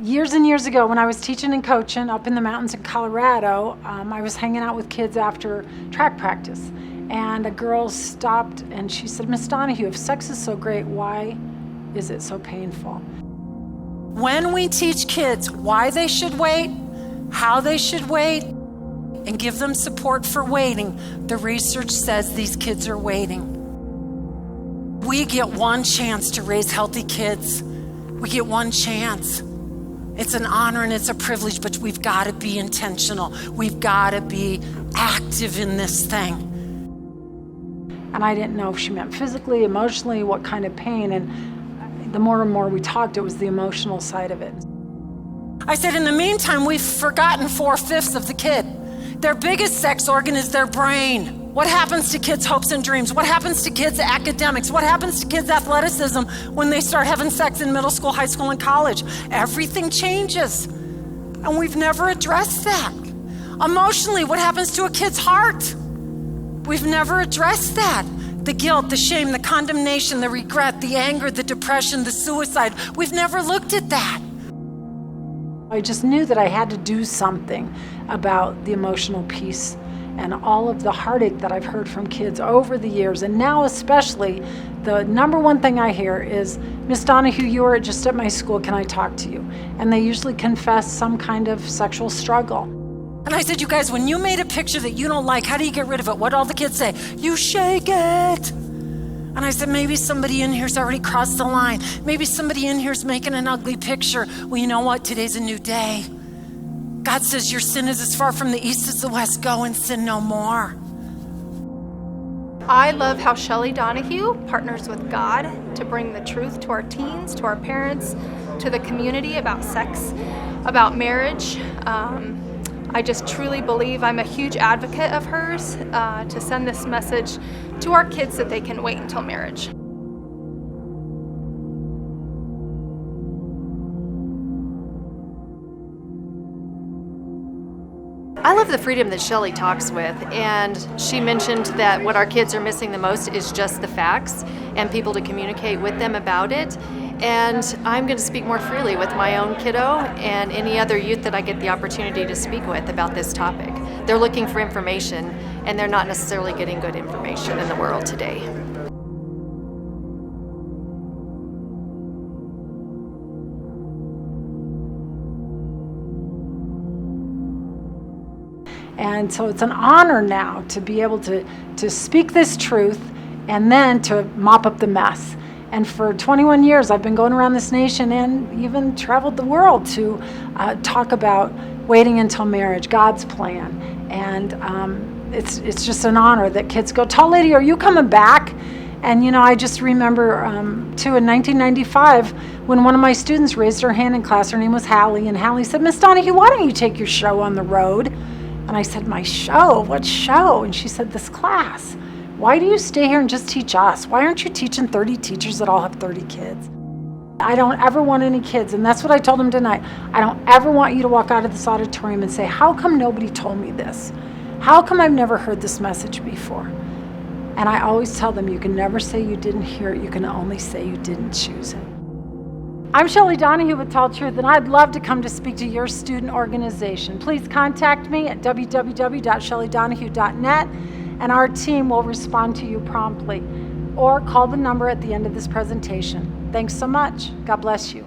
Years and years ago, when I was teaching and coaching up in the mountains in Colorado, I was hanging out with kids after track practice. And a girl stopped and she said, "Miss Donahue, if sex is so great, why is it so painful?" When we teach kids why they should wait, how they should wait, and give them support for waiting, the research says these kids are waiting. We get one chance to raise healthy kids. We get one chance. It's an honor and it's a privilege, but we've got to be intentional. We've got to be active in this thing. And I didn't know if she meant physically, emotionally, what kind of pain. And the more and more we talked, it was the emotional side of it. I said, in the meantime, we've forgotten 4/5 of the kid. Their biggest sex organ is their brain. What happens to kids' hopes and dreams? What happens to kids' academics? What happens to kids' athleticism when they start having sex in middle school, high school, and college? Everything changes, and we've never addressed that. Emotionally, what happens to a kid's heart? We've never addressed that. The guilt, the shame, the condemnation, the regret, the anger, the depression, the suicide. We've never looked at that. I just knew that I had to do something about the emotional piece and all of the heartache that I've heard from kids over the years. And now especially, the number one thing I hear is, "Miss Donahue, you were just at my school, can I talk to you?" And they usually confess some kind of sexual struggle. And I said, "You guys, when you made a picture that you don't like, how do you get rid of it?" What all the kids say? "You shake it." And I said, maybe somebody in here's already crossed the line. Maybe somebody in here's making an ugly picture. Well, you know what? Today's a new day. God says your sin is as far from the east as the west. Go and sin no more. I love how Shelly Donahue partners with God to bring the truth to our teens, to our parents, to the community about sex, about marriage. I just truly believe I'm a huge advocate of hers to send this message to our kids that they can wait until marriage. I love the freedom that Shelly talks with, and she mentioned that what our kids are missing the most is just the facts and people to communicate with them about it. And I'm going to speak more freely with my own kiddo and any other youth that I get the opportunity to speak with about this topic. They're looking for information, and they're not necessarily getting good information in the world today. And so it's an honor now to be able to speak this truth and then to mop up the mess. And for 21 years, I've been going around this nation and even traveled the world to talk about waiting until marriage, God's plan. And it's just an honor that kids go, "Tall lady, are you coming back?" And you know, I just remember too, in 1995, when one of my students raised her hand in class, her name was Hallie, and Hallie said, "Miss Donahue, why don't you take your show on the road?" And I said, "My show? What show?" And she said, "This class. Why do you stay here and just teach us? Why aren't you teaching 30 teachers that all have 30 kids?" I don't ever want any kids, and that's what I told them tonight. I don't ever want you to walk out of this auditorium and say, "How come nobody told me this? How come I've never heard this message before?" And I always tell them, you can never say you didn't hear it, you can only say you didn't choose it. I'm Shelly Donahue with Tall Truth, and I'd love to come to speak to your student organization. Please contact me at www.shellydonahue.net, and our team will respond to you promptly. Or call the number at the end of this presentation. Thanks so much. God bless you.